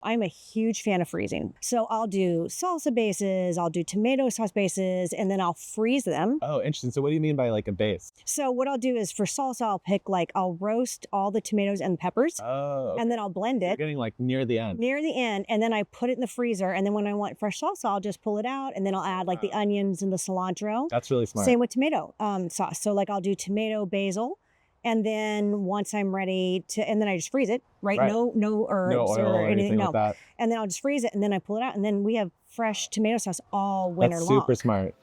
I'm a huge fan of freezing. So I'll do salsa bases, I'll do tomato sauce bases, and then I'll freeze them. Oh, interesting. So what do you mean by like a base? So what I'll do is for salsa, I'll roast all the tomatoes and peppers. Oh, okay. And then I'll blend You're it getting like near the end. and then I put it in the freezer. And then when I want fresh salsa, I'll just pull it out, and then I'll add like the onions and the cilantro. That's really smart. Same with tomato sauce. So like I'll do tomato basil, and then once I'm ready to, and then I just freeze it, right? No herbs no oil or anything. like that. And then I'll just freeze it, and then I pull it out, and then we have fresh tomato sauce all winter That's long. super smart.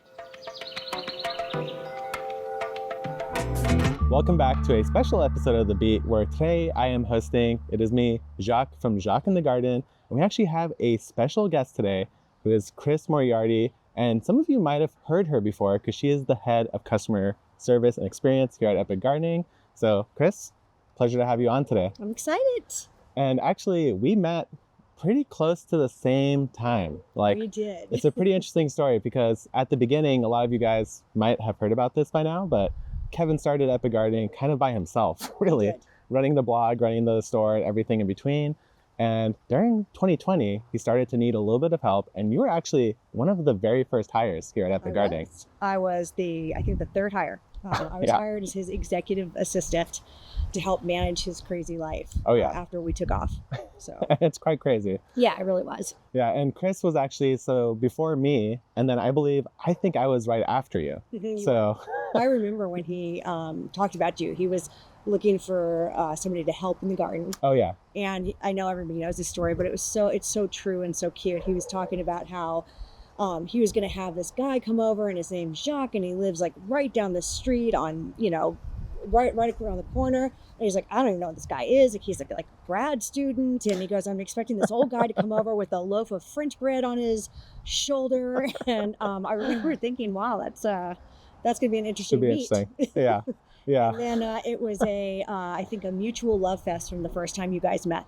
Welcome back to a special episode of The Beet, where today I am hosting. It is me, Jacques from Jacques in the Garden, and we actually have a special guest today who is Kris Moriarty, and some of you might have heard her before because she is the head of customer service and experience here at Epic Gardening. So, Kris, pleasure to have you on today. I'm excited. And actually, we met pretty close to the same time. We did. It's a pretty interesting story because at the beginning, a lot of you guys might have heard about this by now, but Kevin started Epic Gardening kind of by himself, really, running the blog, running the store, and everything in between. And during 2020, he started to need a little bit of help, and you were actually one of the very first hires here at Epic Gardening. I was the third hire. I was hired as his executive assistant to help manage his crazy life. After we took off. So it's quite crazy. Yeah, it really was. Yeah, and Kris was actually before me, and then I think I was right after you. So I remember when he talked about you. He was looking for somebody to help in the garden. Oh yeah. And I know everybody knows this story, but it's so true and so cute. He was talking about how he was going to have this guy come over, and his name's Jacques, and he lives like right down the street on, right around the corner. And he's like, I don't even know what this guy is. Like, he's like a grad student. And he goes, I'm expecting this old guy to come over with a loaf of French bread on his shoulder. And I remember thinking, wow, that's going to be an interesting meet. Yeah. Yeah. And then it was I think a mutual love fest from the first time you guys met.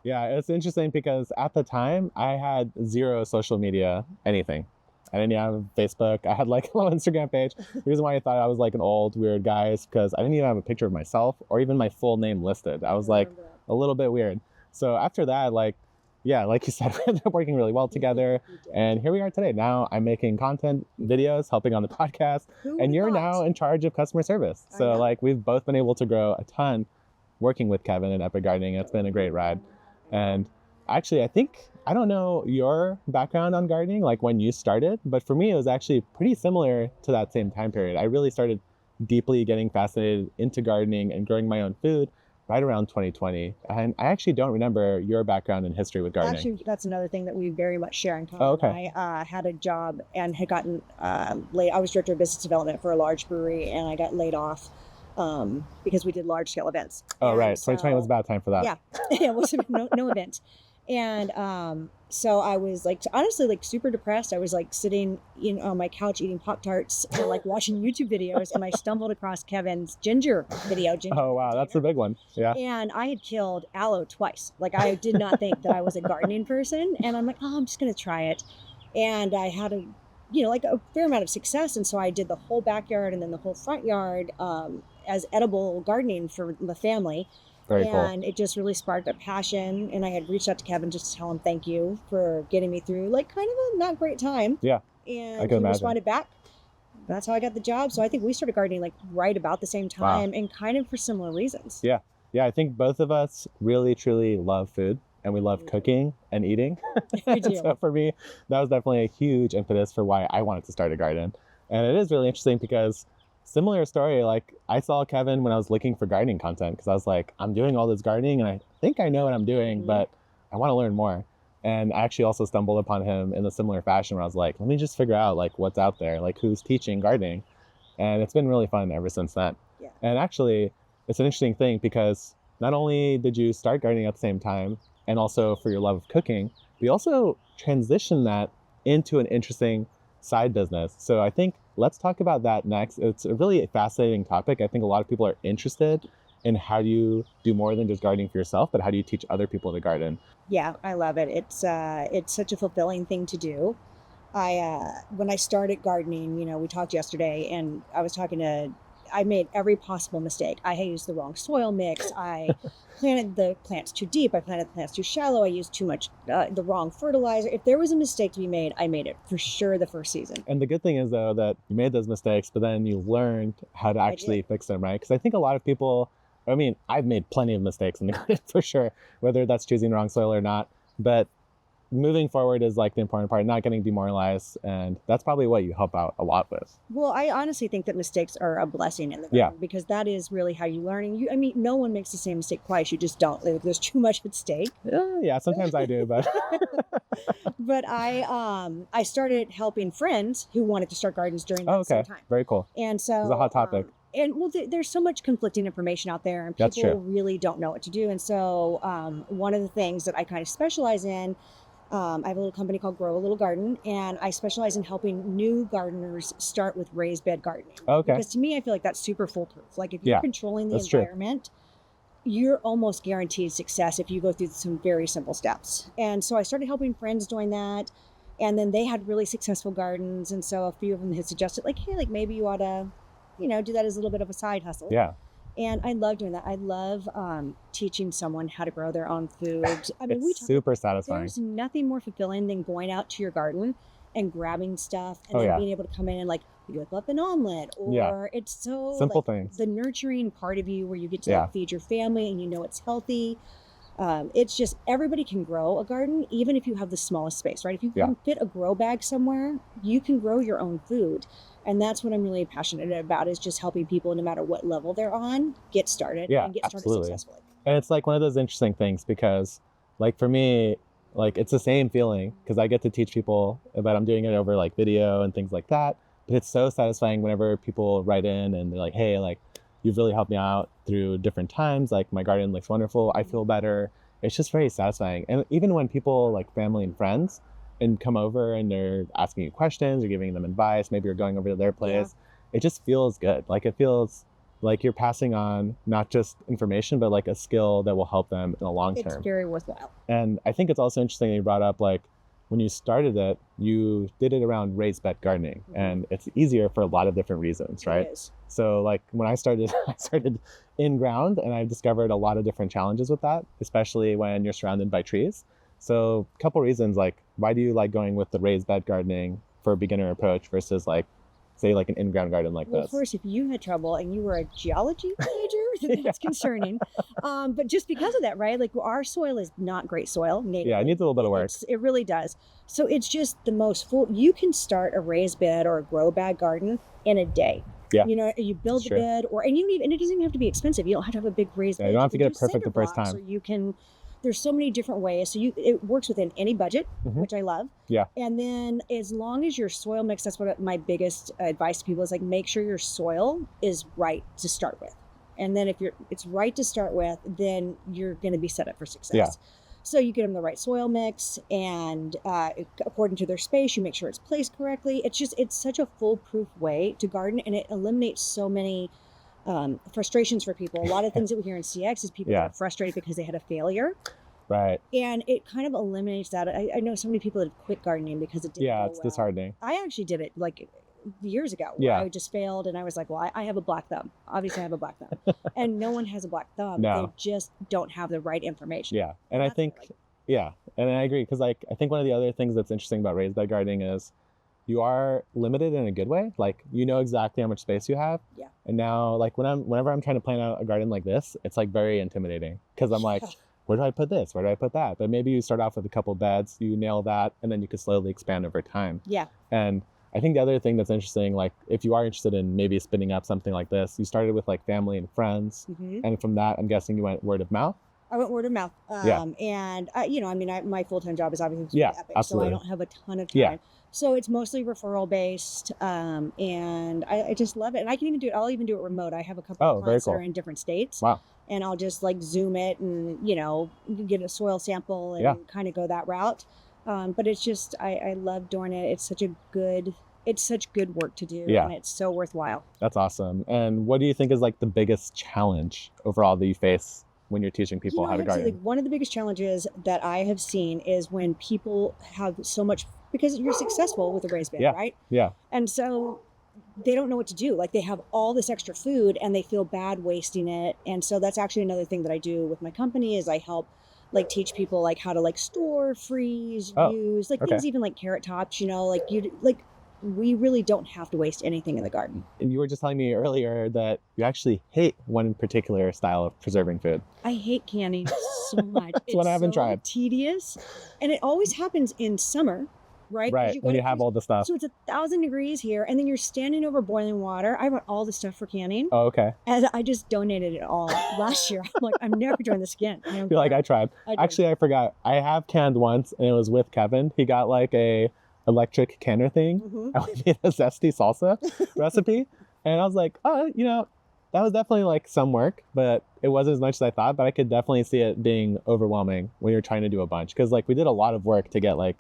Yeah, it's interesting because at the time I had zero social media, anything. I didn't even have Facebook. I had like a little Instagram page. The reason why I thought I was like an old weird guy is because I didn't even have a picture of myself or even my full name listed. I was like a little bit weird. So after that, like you said, we ended up working really well together. And here we are today. Now I'm making content videos, helping on the podcast, and you're now in charge of customer service. So like we've both been able to grow a ton working with Kevin at Epic Gardening. It's been a great ride. And actually, I don't know your background on gardening, like when you started, but for me, it was actually pretty similar to that same time period. I really started deeply getting fascinated into gardening and growing my own food right around 2020. And I actually don't remember your background and history with gardening. Actually, that's another thing that we very much share in common. Oh, okay. I had a job and had gotten laid. I was director of business development for a large brewery, and I got laid off because we did large scale events. Oh, right. 2020 was a bad time for that. Yeah. It was no event. And so I was like, honestly, like super depressed. I was like sitting on my couch eating Pop-Tarts and like watching YouTube videos, and I stumbled across Kevin's ginger video. Oh, wow. That's a big one. Yeah. And I had killed aloe twice. Like I did not think that I was a gardening person. And I'm like, I'm just going to try it. And I had a fair amount of success. And so I did the whole backyard and then the whole front yard as edible gardening for the family. Very cool. And it just really sparked a passion. And I had reached out to Kevin just to tell him thank you for getting me through like kind of a not great time. Yeah. And he responded back. That's how I got the job. So I think we started gardening like right about the same time and kind of for similar reasons. Yeah. Yeah. I think both of us really, truly love food, and we love cooking and eating. So for me, that was definitely a huge impetus for why I wanted to start a garden. And it is really interesting because similar story, like I saw Kevin when I was looking for gardening content because I was like, I'm doing all this gardening and I think I know what I'm doing, but I want to learn more. And I actually also stumbled upon him in a similar fashion where I was like, let me just figure out like what's out there, like who's teaching gardening. And it's been really fun ever since then. Yeah. And actually, it's an interesting thing because not only did you start gardening at the same time and also for your love of cooking, but you also transitioned that into an interesting side business. So I think let's talk about that next. It's a really fascinating topic. I think a lot of people are interested in how do you do more than just gardening for yourself, but how do you teach other people to garden? Yeah, I love it. It's such a fulfilling thing to do. When I started gardening, we talked yesterday, and I was talking to I made every possible mistake. I used the wrong soil mix. I planted the plants too deep. I planted the plants too shallow. I used too much, the wrong fertilizer. If there was a mistake to be made, I made it for sure the first season. And the good thing is though that you made those mistakes, but then you learned how to actually fix them, right? Because I think a lot of people, I mean, I've made plenty of mistakes in the garden for sure, whether that's choosing the wrong soil or not. But moving forward is like the important part, not getting demoralized. And that's probably what you help out a lot with. Well, I honestly think that mistakes are a blessing in the garden because that is really how you learn. And I mean, no one makes the same mistake twice. You just don't. There's too much at stake. Yeah, sometimes I do, but but I started helping friends who wanted to start gardens during that same time. Very cool. And so it's a hot topic. And well, there's so much conflicting information out there, and people really don't know what to do. And so one of the things that I kind of specialize in, I have a little company called Grow a Little Garden, and I specialize in helping new gardeners start with raised bed gardening. Okay. Because to me, I feel like that's super foolproof. Like if you're controlling the environment, you're almost guaranteed success if you go through some very simple steps. And so I started helping friends doing that. And then they had really successful gardens. And so a few of them had suggested like, hey, like maybe you ought to, do that as a little bit of a side hustle. Yeah. And I love doing that. I love teaching someone how to grow their own food. I mean, it's super satisfying. There's nothing more fulfilling than going out to your garden and grabbing stuff and then being able to come in and like whip up an omelet, or it's so simple like, things. The nurturing part of you where you get to like, feed your family and it's healthy. It's just everybody can grow a garden, even if you have the smallest space, right? If you can fit a grow bag somewhere, you can grow your own food. And that's what I'm really passionate about, is just helping people, no matter what level they're on, get started and get started successfully. And it's like one of those interesting things because like for me, like it's the same feeling because I get to teach people, but I'm doing it over like video and things like that. But it's so satisfying whenever people write in and they're like, hey, like you've really helped me out through different times. Like my garden looks wonderful. I feel better. It's just very satisfying. And even when people like family and friends and come over and they're asking you questions or giving them advice, maybe you're going over to their place, it just feels good. Like it feels like you're passing on not just information, but like a skill that will help them in the long term. It's very worthwhile. And I think it's also interesting that you brought up, like when you started it, you did it around raised bed gardening, and it's easier for a lot of different reasons, right? It is. So like when I started in ground, and I discovered a lot of different challenges with that, especially when you're surrounded by trees. So a couple reasons, like why do you like going with the raised bed gardening for a beginner approach versus like, say like an in-ground garden like this? Well, first, if you had trouble and you were a geology major, then that's concerning. But just because of that, right? Like our soil is not great soil. Natively. Yeah, it needs a little bit of work. It really does. So it's just the most full. You can start a raised bed or a grow bag garden in a day. Yeah. You build the bed, and it doesn't even have to be expensive. You don't have to have a big raised bed. You don't have to get it perfect the first time. Or you can. There's so many different ways. So it works within any budget, which I love. Yeah. And then as long as your soil mix, that's what my biggest advice to people is, like, make sure your soil is right to start with. And then if it's right to start with, then you're going to be set up for success. Yeah. So you get them the right soil mix, and according to their space, you make sure it's placed correctly. It's such a foolproof way to garden, and it eliminates so many frustrations for people. A lot of things that we hear in CX is people that are frustrated because they had a failure. Right. And it kind of eliminates that. I know so many people that have quit gardening because it didn't go it's disheartening. I actually did it like years ago. Where I just failed, and I was like, well, I have a black thumb. Obviously I have a black thumb. And no one has a black thumb. No. They just don't have the right information. Yeah. And I think, and I agree, because like I think one of the other things that's interesting about raised bed gardening is you are limited in a good way. Like you know exactly how much space you have. Yeah. And now like whenever I'm trying to plan out a garden like this, it's like very intimidating because I'm like, where do I put this? Where do I put that? But maybe you start off with a couple beds, you nail that, and then you can slowly expand over time. Yeah. And I think the other thing that's interesting, like if you are interested in maybe spinning up something like this, you started with like family and friends. And from that, I'm guessing you went word of mouth. I went word of mouth. And my full-time job is obviously Epic, absolutely. so I don't have a ton of time. Yeah. So it's mostly referral based, and I just love it. And I can even do it. I'll even do it remote. I have a couple of clients that are in different states. Wow. And I'll just like Zoom it and, get a soil sample and kind of go that route. But it's just, I love doing it. It's such good work to do. And it's so worthwhile. That's awesome. And what do you think is like the biggest challenge overall that you face when you're teaching people how to garden? Like, one of the biggest challenges that I have seen is when people have so much, because you're successful with a raised bed, right? Yeah. And so they don't know what to do. Like, they have all this extra food and they feel bad wasting it. And so that's actually another thing that I do with my company is I help like teach people like how to like store, freeze, use like things, even like carrot tops, you know, like we really don't have to waste anything in the garden. And you were just telling me earlier that you actually hate one particular style of preserving food. I hate canning so much. That's what I haven't tried. Tedious. And it always happens in summer, right? Right, when you have all the stuff. So it's 1,000 degrees here, and then you're standing over boiling water. I bought all the stuff for canning. Oh, okay. And I just donated it all last year. I'm like, I'm never doing this again. I feel like I tried. Actually, I forgot. I have canned once, and it was with Kevin. He got like a electric canner thing, and we made a zesty salsa recipe. And I was like, oh, you know, that was definitely like some work, but it wasn't as much as I thought. But I could definitely see it being overwhelming when you're trying to do a bunch, because like we did a lot of work to get like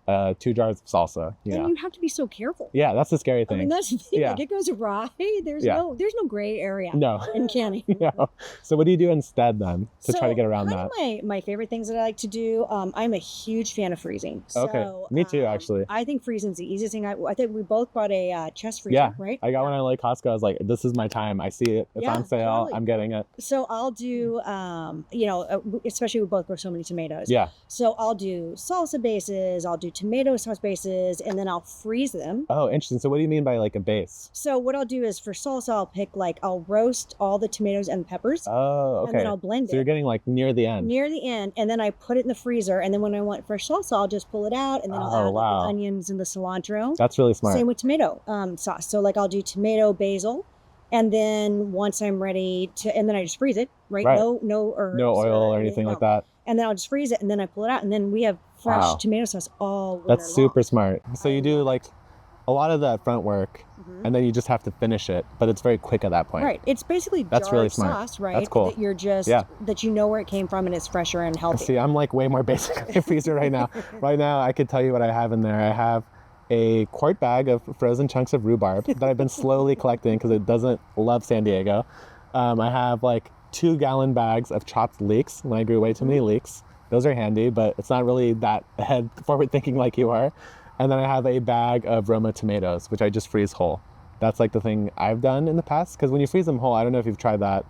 2 jars of salsa. And you have to be so careful. Yeah, that's the scary thing. I mean, that's the thing. Like, it goes awry. There's no gray area. In canning. No. So what do you do instead then to try to get around that? My favorite things that I like to do. I'm a huge fan of freezing. Okay, me too, actually. I think freezing's the easiest thing. I think we both bought a chest freezer, right? I got one at like Costco. I was like, this is my time. I see it. It's on sale. Totally. I'm getting it. So I'll do, you know, especially we both grow so many tomatoes. Yeah. So I'll do salsa bases. I'll do tomato sauce bases, and then I'll freeze them. Oh, interesting. So what do you mean by like a base? So what I'll do is for salsa, I'll roast all the tomatoes and peppers. Oh, okay. And then I'll blend it. So you're getting like near the end. Near the end, and then I put it in the freezer, and then when I want fresh salsa, I'll just pull it out, and then I'll add like, the onions and the cilantro. That's really smart. Same with tomato sauce. So like I'll do tomato, basil, and then once I'm ready to, and then I just freeze it, right? No herbs. No oil or anything like that. And then I'll just freeze it, and then I pull it out, and then we have fresh tomato sauce all winter That's super long. smart. So you do like a lot of that front work, and then you just have to finish it, but it's very quick at that point. Right. It's basically that's really smart. Sauce, right? That's cool. That you're just that you know where it came from, and it's fresher and healthy. See, I'm like way more basic in the freezer right now. Right now, I could tell you what I have in there. I have a quart bag of frozen chunks of rhubarb that I've been slowly collecting because it doesn't love San Diego. I have like 2-gallon bags of chopped leeks when I grew way too many leeks. Those are handy, but it's not really that forward thinking like you are. And then I have a bag of Roma tomatoes, which I just freeze whole. That's like the thing I've done in the past, because when you freeze them whole, I don't know if you've tried that,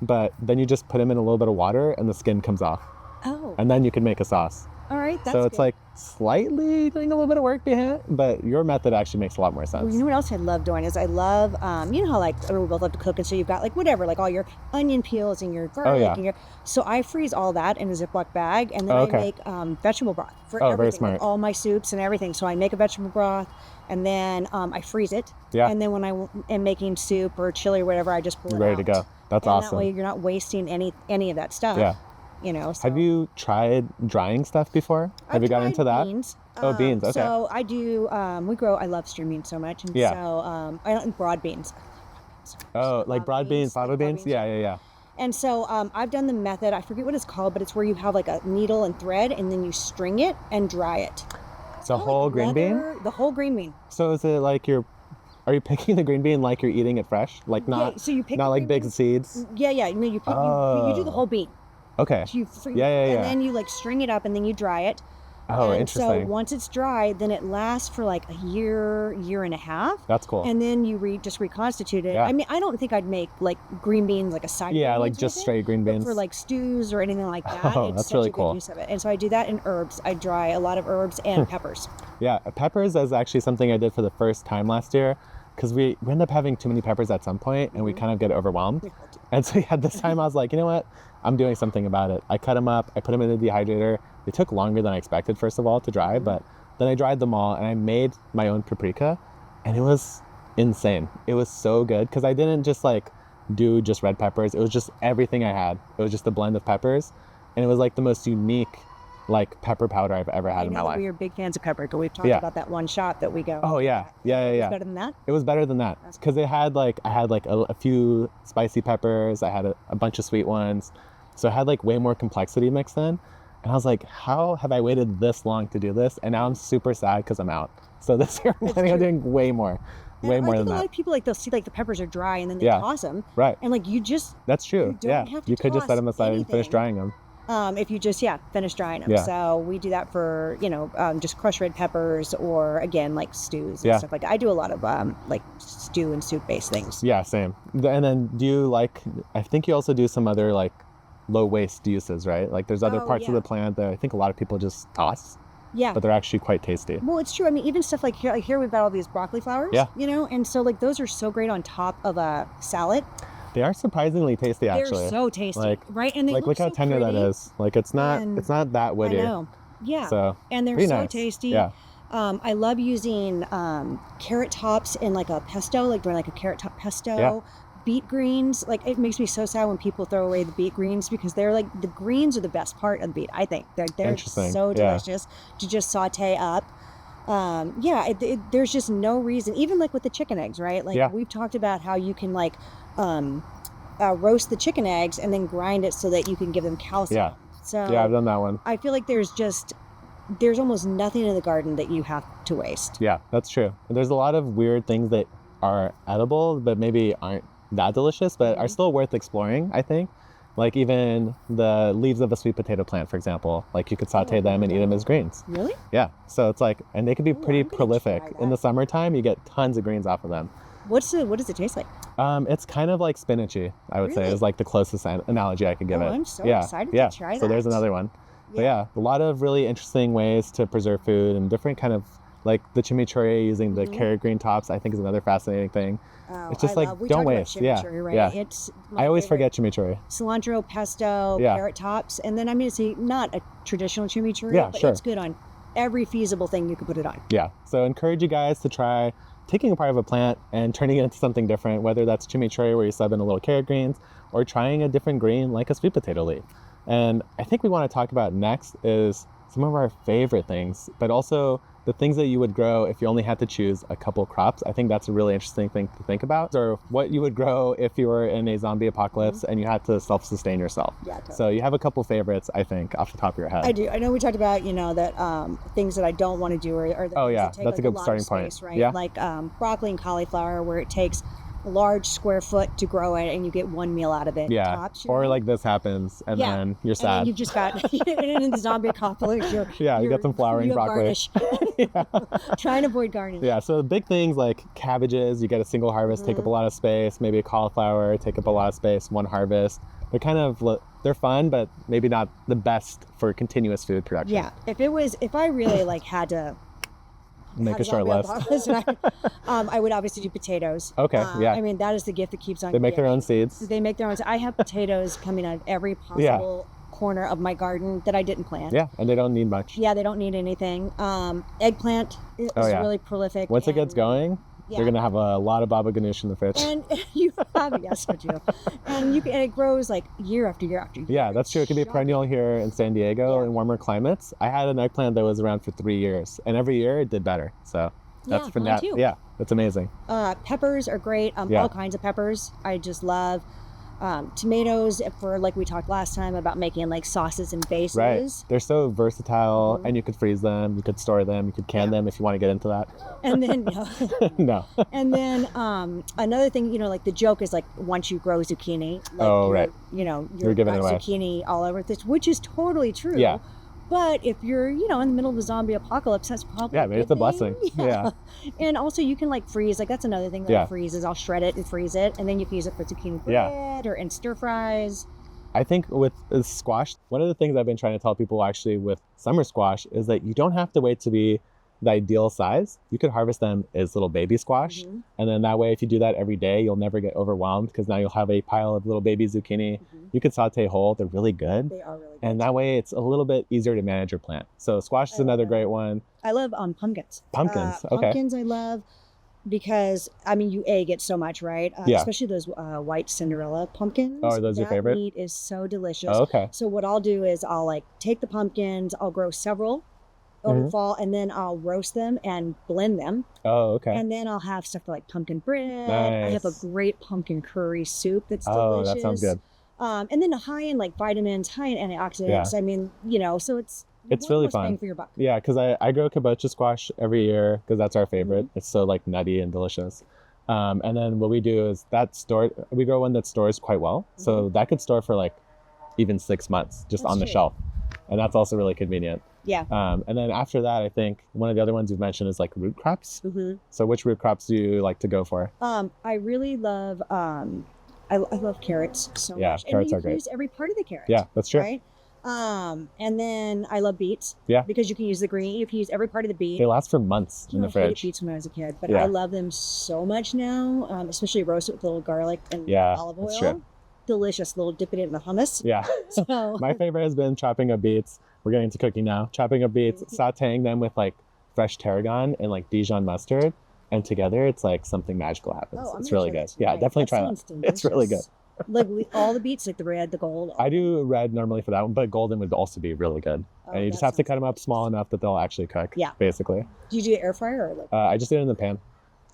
but then you just put them in a little bit of water and the skin comes off. Oh. And then you can make a sauce. All right, that's so it's good. Like slightly doing a little bit of work behind it, but your method actually makes a lot more sense. Well, you know what else I love doing is I love, you know how like we both love to cook, and so you've got like whatever, like all your onion peels and your garlic. And so I freeze all that in a Ziploc bag, and then I make vegetable broth for everything, very smart. like all my soups and everything. So I make a vegetable broth, and then I freeze it. Yeah. And then when I am making soup or chili or whatever, I just pull it out. Ready to go. That's awesome. That way you're not wasting any of that stuff. Yeah. You know, so. Have you tried drying stuff before? Have you gotten into that? Beans. Beans. Okay. So I do. I love string beans so much, and so I don't broad beans. Oh, like broad beans, fava beans. Yeah. And so I've done the method. I forget what it's called, but it's where you have like a needle and thread, and then you string it and dry it. The whole green bean. The whole green bean. So is it like are you picking the green bean like you're eating it fresh? Like not. So you pick not like big seeds. Yeah. No, you pick. You do the whole bean. Okay. And then you like string it up, and then you dry it. Oh, and interesting. So once it's dry, then it lasts for like a year and a half. That's cool. And then you just reconstitute it. Yeah. I mean, I don't think I'd make like green beans like a side. Yeah, like just straight green beans. But for like stews or anything like that. Oh, that's really cool. Use of it. And so I do that in herbs. I dry a lot of herbs and peppers. Yeah, peppers is actually something I did for the first time last year, because we end up having too many peppers at some point, and we kind of get overwhelmed. And so this time I was like, you know what? I'm doing something about it. I cut them up. I put them in the dehydrator. They took longer than I expected, first of all, to dry, but then I dried them all, and I made my own paprika, and it was insane. It was so good, because I didn't just like do just red peppers. It was just everything I had. It was just a blend of peppers, and it was like the most unique like pepper powder I've ever had in my life. We are big fans of pepper, but we've talked about that one shop that we go. Oh yeah. It was better than that? It was better than that, because I had like a few spicy peppers. I had a bunch of sweet ones, so I had like way more complexity mixed in. And I was like, how have I waited this long to do this? And now I'm super sad because I'm out. So this year I'm planning on doing way more. Way more than that. A lot of people, like, they'll see like the peppers are dry and then they toss them. Right. And like you just. That's true. You don't have to you could just set them aside and finish drying them. if you just finish drying them. Yeah. So we do that for just crushed red peppers, or again like stews and Yeah. stuff like that. I do a lot of like stew and soup based things. Yeah, same. And then do you like, I think you also do some other like low waste uses, right? Like there's other Oh, parts of yeah. the plant that I think a lot of people just toss, Yeah. but they're actually quite tasty. Well, it's true. I mean, even stuff like here we've got all these broccoli flowers. Yeah. And so like those are so great on top of a salad. They are surprisingly tasty, actually. They're so tasty, Like- right? And they Like, look look how so tender pretty. that is. Like, it's not And that woody. I know. Yeah. So, And they're pretty so nice. tasty. Yeah. I love using carrot tops in like a pesto, like doing like a carrot top pesto. Yeah. Beet greens, like it makes me so sad when people throw away the beet greens, because they're like, the greens are the best part of the beet. I think they're Interesting. so Yeah. delicious to just saute up. There's just no reason, even like with the chicken eggs, right? Like Yeah. we've talked about how you can like roast the chicken eggs and then grind it so that you can give them calcium. Yeah. So Yeah, I've done that one. I feel like there's almost nothing in the garden that you have to waste. Yeah, that's true. There's a lot of weird things that are edible, but maybe aren't that delicious, but are still worth exploring, I think. Like even the leaves of a sweet potato plant, for example, like you could saute them and eat them as greens. Really? Yeah. So it's like, and they could be pretty I'm gonna prolific. try In that. the summertime, you get tons of greens off of them. What does it taste like? It's kind of like spinachy, I would say, Really? is like the closest analogy I could give Oh, it. I'm so yeah. excited yeah. to try So there's that. another one. But yeah, a lot of really interesting ways to preserve food, and different kind of, like the chimichurri using the carrot green tops, I think is another fascinating thing. Oh, It's just I like, love, we don't talked about waste. Yeah, chimichurri, right? yeah. It's my I always favorite. forget chimichurri. Cilantro, pesto, Yeah. carrot tops, and then I'm going to say not a traditional chimichurri, Yeah, but sure. it's good on every feasible thing you could put it on. Yeah. So encourage you guys to try taking a part of a plant and turning it into something different, whether that's chimichurri where you sub in a little carrot greens, or trying a different green like a sweet potato leaf. And I think we want to talk about next is some of our favorite things, but also the things that you would grow if you only had to choose a couple crops. I think that's a really interesting thing to think about, or what you would grow if you were in a zombie apocalypse and you had to self-sustain yourself. Yeah, totally. So you have a couple favorites, I think, off the top of your head. I do. I know we talked about, that things that I don't want to do, or the Oh, things yeah. that take That's a like good lot starting of point. space, right? Yeah. Like broccoli and cauliflower, where it takes a large square foot to grow it and you get one meal out of it. Yeah. Tops, Or like this happens and Yeah. then you're and then sad. you've just got in the zombie apocalypse. Yeah, you got some flowering you have broccoli. garnish. Try and avoid garnish. Yeah, so the big things like cabbages, you get a single harvest, take up a lot of space. Maybe a cauliflower, take up a lot of space, one harvest. They're fun, but maybe not the best for continuous food production. Yeah. If I really like had to Make had a short zombie list. apocalypse, I would obviously do potatoes. Okay, yeah. I mean, that is the gift that keeps on They make their giving. own seeds. They make their own. I have potatoes coming out of every possible corner of my garden that I didn't plant. Yeah, and they don't need much. Yeah, they don't need anything. Eggplant is yeah. really prolific. Once it gets and- going, yeah. you're gonna have a lot of baba ganoush in the fridge. And you have, yes, you do. And it grows like year after year after year. Yeah, that's true. It can be Shocking. perennial here in San Diego Yeah. in warmer climates. I had an eggplant that was around for 3 years, and every year it did better. So that's Yeah, for mine that. too. Yeah, that's amazing. Peppers are great. Yeah. All kinds of peppers. I just love tomatoes, for like we talked last time about making like sauces and bases. Right. They're so versatile, and you could freeze them, you could store them, you could can them if you want to get into that. And then No. and then another thing, like the joke is like once you grow zucchini, like Oh, right. you're You're giving got it away. zucchini all over this, which is totally true. Yeah. But if you're, in the middle of a zombie apocalypse, that's probably Yeah, a maybe it's good a blessing. thing. Yeah. And also you can like freeze, like that's another thing that Yeah. I freeze is I'll shred it and freeze it, and then you can use it for zucchini bread or in stir fries. I think with squash, one of the things I've been trying to tell people actually with summer squash is that you don't have to wait to be the ideal size. You could harvest them as little baby squash. Mhm. And then that way, if you do that every day, you'll never get overwhelmed because now you'll have a pile of little baby zucchini. You could saute whole. They're really good. They are really good. And that way, it's a little bit easier to manage your plant. So squash is I love another that. great one. I love pumpkins. Pumpkins, okay. Pumpkins I love because, you get so much, right? Yeah. Especially those white Cinderella pumpkins. Oh, are those your That favorite? meat is so delicious. Oh, okay. So what I'll do is I'll like take the pumpkins, I'll grow several over the fall, and then I'll roast them and blend them. Oh, okay. And then I'll have stuff like pumpkin bread. I have a Nice. great pumpkin curry soup that's Oh, delicious. that sounds good. And then high in like vitamins, high in antioxidants. So it's really most fun. bang for your buck. Yeah, because I grow kabocha squash every year because that's our favorite. It's so like nutty and delicious. And then what we do is we grow one that stores quite well. So that could store for like even 6 months just That's on the true. shelf. And that's also really convenient. Yeah. And then after that, I think one of the other ones you've mentioned is like root crops. Mm-hmm. So which root crops do you like to go for? I really love I love carrots so Yeah, much. carrots and are you great. can use every part of the carrot. Yeah, that's true. Right. And then I love beets. Yeah. Because you can use the green. You can use every part of the beet. They last for months in the I hated fridge. beets when I was a kid, but Yeah. I love them so much now. Especially roasted with a little garlic and Yeah, olive that's oil. true. Delicious. Little dip it in the hummus. Yeah. So My favorite has been chopping up beets. We're getting to cooking now. Chopping up beets, sauteing them with like fresh tarragon and like Dijon mustard, and together it's like something magical happens. Oh, I'm It's gonna really try good. that Yeah, tonight. definitely That try that. sounds It's really good. delicious. Like all the beets, like the red, the gold. I do red normally for that one, but golden would also be really good. Oh, And you that just have to sounds cut them up delicious. small enough that they'll actually cook. Yeah. Basically. Do you do air fryer or like? I just did it in the pan,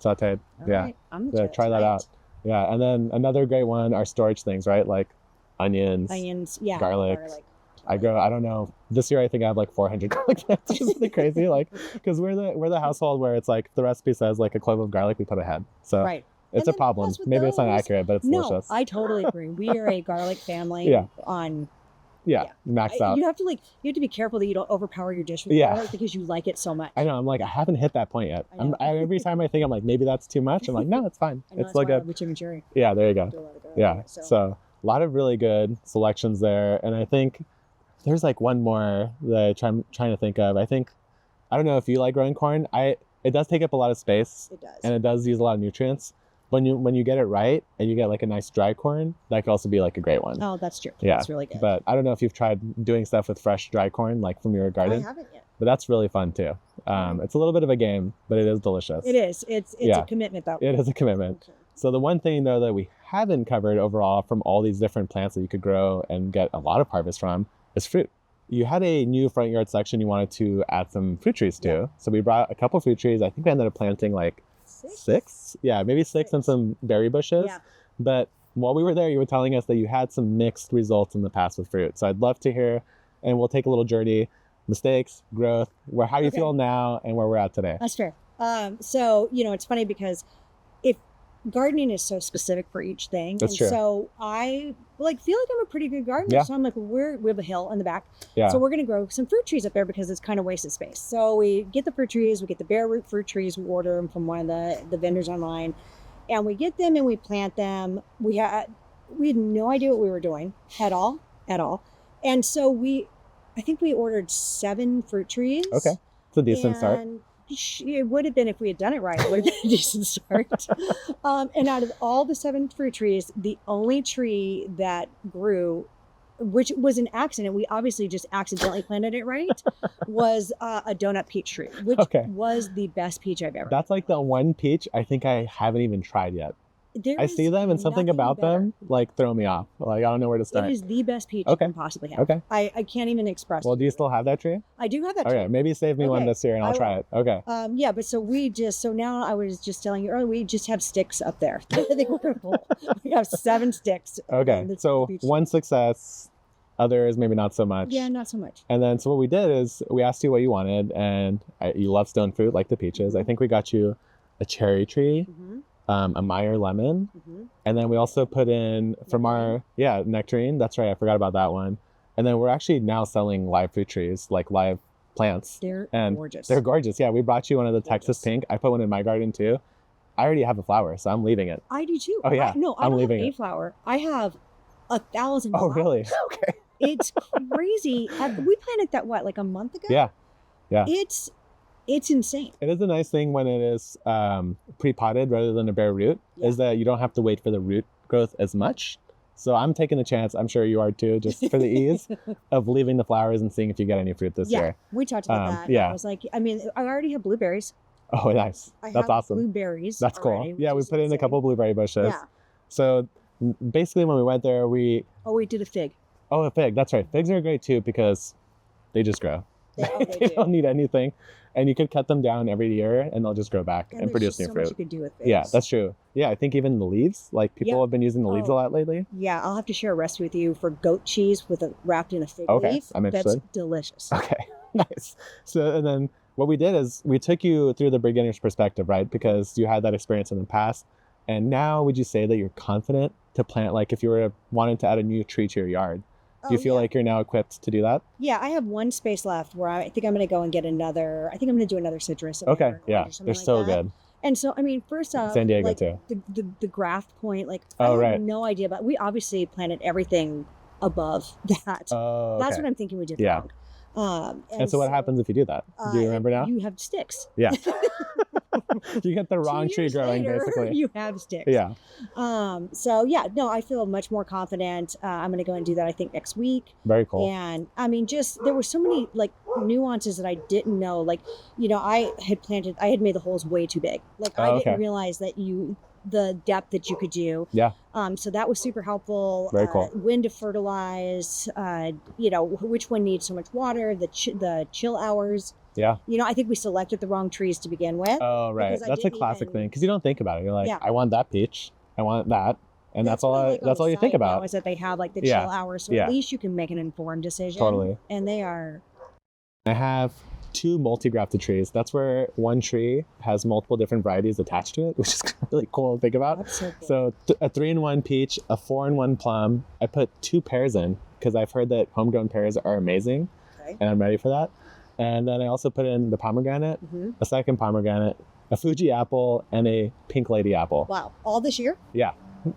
sauteed. All Yeah. right, I'm Yeah, gonna try that tonight. out. Yeah, and then another great one are storage things, right? Like onions. Onions, yeah, garlic. garlic. I don't know. This year I think I have like 400 garlic plants, which is really crazy. Like, because we're the household where it's like the recipe says like a clove of garlic we put ahead. So Right. it's And a then problem. plus with Maybe it's not those- accurate, but it's No, delicious. I totally agree. We are a garlic family. Yeah. On yeah, maxed out. you have to be careful that you don't overpower your dish with Yeah. garlic because you like it so much. I know. I'm like, I haven't hit that point yet. I know. Every time I think I'm like, maybe that's too much. I'm like, no, it's fine. I know, It's that's still why I good. love chimichurri. Yeah, there you go. Do a lot of garlic Yeah. in it, So a lot of really good selections there. And I think there's like one more that I'm trying to think of. I don't know if you like growing corn. It does take up a lot of space it does. and it does use a lot of nutrients. When you get it right and you get like a nice dry corn, that could also be like a great one. Oh, that's true. Yeah, That's really good. But I don't know if you've tried doing stuff with fresh dry corn, like from your I garden, haven't yet. but that's really fun too. It's a little bit of a game, but it is delicious. It is. It's Yeah. a commitment though. It is a commitment. Okay. So the one thing though that we haven't covered overall from all these different plants that you could grow and get a lot of harvest from is fruit. You had a new front yard section you wanted to add some fruit trees to. Yeah. So we brought a couple fruit trees. I think we ended up planting like six. Yeah, maybe six and some berry bushes. Yeah. But while we were there, you were telling us that you had some mixed results in the past with fruit. So I'd love to hear, and we'll take a little journey, mistakes, growth, how you Okay. feel now and where we're at today. That's fair. So it's funny because if gardening is so specific for each thing, That's and true. so I feel like I'm a pretty good gardener. Yeah. So I'm like, we have a hill in the back, Yeah. so we're gonna grow some fruit trees up there because it's kind of wasted space. So we get the fruit trees, we get the bare root fruit trees, we order them from one of the vendors online, and we get them and we plant them. We had no idea what we were doing at all, and so I think we ordered 7 fruit trees. Okay. It's a decent start. And it would have been, if we had done it right, it would have been a decent start. And out of all the 7 fruit trees, the only tree that grew, which was an accident, we obviously just accidentally planted it right, was a donut peach tree, which Okay. was the best peach I've ever. That's like the one peach I think I haven't even tried yet. There I is see them and something nothing about better. them like throw me off. Like I don't know where to It start. is the best peach Okay. you can possibly have. Okay. I can't even express. Well, it do you to still have that tree? I do have that Okay, tree. maybe save me one Okay, this year and I I'll try it. Okay. Yeah, but so now I was just telling you earlier, we just have sticks up there. We have 7 sticks. Okay. and it's So peach. one success, others maybe not so much. Yeah, not so much. And then so what we did is we asked you what you wanted, and you love stone fruit like the peaches. I think we got you a cherry tree, Mm-hmm, a Meyer lemon, mm-hmm. and then we also put in from our nectarine. That's right, I forgot about that one. And then we're actually now selling live fruit trees, like live plants. They're And gorgeous. They're gorgeous. Yeah, we brought you one of the Texas Gorgeous. pink. I put one in my garden too. I already have a flower, so I'm leaving it. I do too. Oh, yeah. I I'm don't leaving have it. a flower. I have 1,000. Oh, flowers. really? Okay. It's crazy. We planted that like a month ago. Yeah. Yeah. It's insane. It is a nice thing when it is pre-potted rather than a bare root, Yeah. is that you don't have to wait for the root growth as much. So I'm taking the chance, I'm sure you are too, just for the ease of leaving the flowers and seeing if you get any fruit this Yeah, year. we talked about that. yeah. I was like, I already have blueberries. Oh, nice. I That's have awesome. Blueberries. That's cool. already, Yeah, which we is put in a insane. couple blueberry bushes. Yeah. So basically when we went there, Oh, we did a fig. a fig. That's right. Figs are great too because they just grow. They They do. don't need anything. And you could cut them down every year and they'll just grow back and there's produce just new so fruit. much you could do with figs. Yeah, that's true. Yeah, I think even the leaves, like people Yeah. have been using the leaves a Oh. lot lately. Yeah, I'll have to share a recipe with you for goat cheese wrapped in a fig Okay, leaf. I'm That's interested. delicious. Okay, nice. So, and then what we did is we took you through the beginner's perspective, right? Because you had that experience in the past. And now would you say that you're confident to plant, like if you were wanting to add a new tree to your yard? Do you feel yeah. like you're now equipped to do that? Yeah, I have one space left where I think I'm going to go and get another. I think I'm going to do another citrus. or Okay, orange yeah, or something they're like so that. good. And so, I mean, first off, San Diego like too. the graft point, like Oh, I had right. no idea about. We obviously planted everything above that. Oh, That's okay. what I'm thinking we did Yeah. wrong. And so what happens if you do that? Do you remember now? You have sticks. Yeah. You get the wrong 2 tree years growing, later, basically. You have sticks. Yeah. So yeah, no, I feel much more confident. I'm going to go and do that, I think, next week. Very cool. And I mean, just there were so many like nuances that I didn't know. Like, I had made the holes way too big. Like, I didn't realize that the depth that you could do. Yeah. So that was super helpful. Very cool. When to fertilize, which one needs so much water, the chill hours. Yeah. I think we selected the wrong trees to begin with. Oh, right. That's a classic thing because you don't think about it. You're like, Yeah. I want that peach. I want that. And that's all what I like on that's the all you think site now about. is that they have like the Yeah. chill hours, so Yeah. at least you can make an informed decision. Totally. And they are. I have 2 multi-grafted trees. That's where one tree has multiple different varieties attached to it, which is really cool to think about. That's so cool. So a 3-in-1 peach, a 4-in-1 plum. I put 2 pears in because I've heard that homegrown pears are amazing, Okay. and I'm ready for that. And then I also put in the pomegranate, a second pomegranate, a Fuji apple, and a pink lady apple. Wow, all this year? Yeah.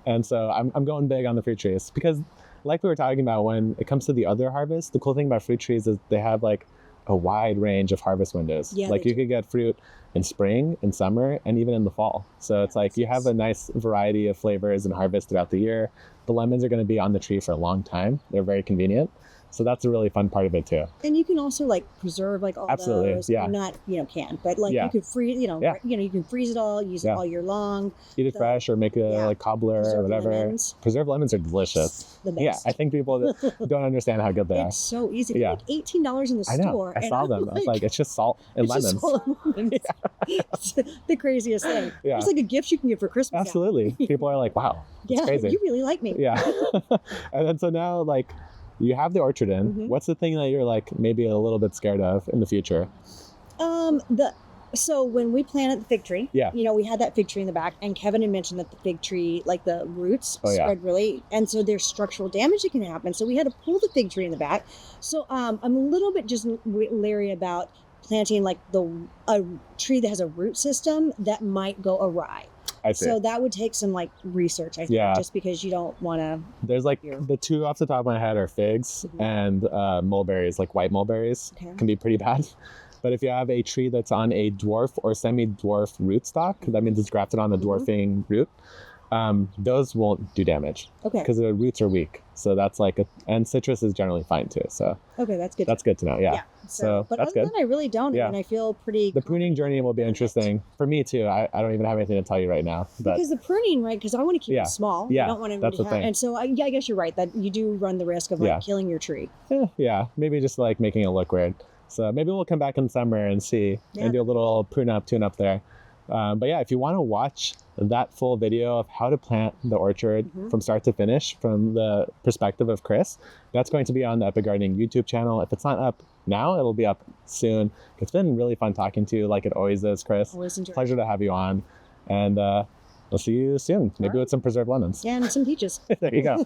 And so I'm going big on the fruit trees because, like we were talking about, when it comes to the other harvest, the cool thing about fruit trees is they have like a wide range of harvest windows. Yeah, like they you could get fruit in spring, in summer, and even in the fall. So it's like you have a nice variety of flavors and harvest throughout the year. The lemons are going to be on the tree for a long time. They're very convenient. So that's a really fun part of it too. And you can also like preserve like all Absolutely, those. yeah. Not canned, but like Yeah. you could freeze. Yeah. You can freeze it all, use it Yeah. all year long. Eat it fresh or make a like cobbler or Preserved whatever. lemons. Preserved lemons are delicious. The best. Yeah, I think people don't understand how good they are. It's so easy. Yeah. Like $18 in the I know. store. I and saw I'm them. I was like, it's just salt and it's lemons. just salt and lemons. It's the craziest thing. Yeah. It's like a gift you can give for Christmas. now. Absolutely. People are like, wow, it's Yeah, crazy. you really like me. Yeah. And then so now like you have the orchard in. What's the thing that you're like maybe a little bit scared of in the future? So when we planted the fig tree, Yeah. we had that fig tree in the back, and Kevin had mentioned that the fig tree, like the roots, Oh, yeah. spread really, and so there's structural damage that can happen. So we had to pull the fig tree in the back. So I'm a little bit just leery about planting like a tree that has a root system that might go awry. I see. So that would take some like research, I think, Yeah. just because you don't want to. There's like Here. the 2 off the top of my head are figs and mulberries, like white mulberries can be pretty bad. But if you have a tree that's on a dwarf or semi-dwarf rootstock, that means it's grafted on the dwarfing root, those won't do damage Okay. because the roots are weak. So that's like and citrus is generally fine too. So Okay, that's good. that's good to know. Yeah. Yeah. So but that's other than good. that, I really don't. Yeah. And I feel pretty. The pruning journey will be interesting for me too. I don't even have anything to tell you right now. But Because the pruning, right? Because I want to keep Yeah. it small. Yeah, I don't want to that's the have, thing. and so I guess you're right that you do run the risk of like Yeah. killing your tree. yeah, maybe just like making it look weird. So maybe we'll come back in summer and see and do a little prune up, tune up there. But yeah, if you want to watch that full video of how to plant the orchard from start to finish from the perspective of Kris, that's going to be on the Epic Gardening YouTube channel. If it's not up now, it'll be up soon. It's been really fun talking to you like it always is, Kris. Always enjoy. Pleasure to have you on. And we'll see you soon. Maybe with some preserved lemons. Yeah, and some peaches. There you go.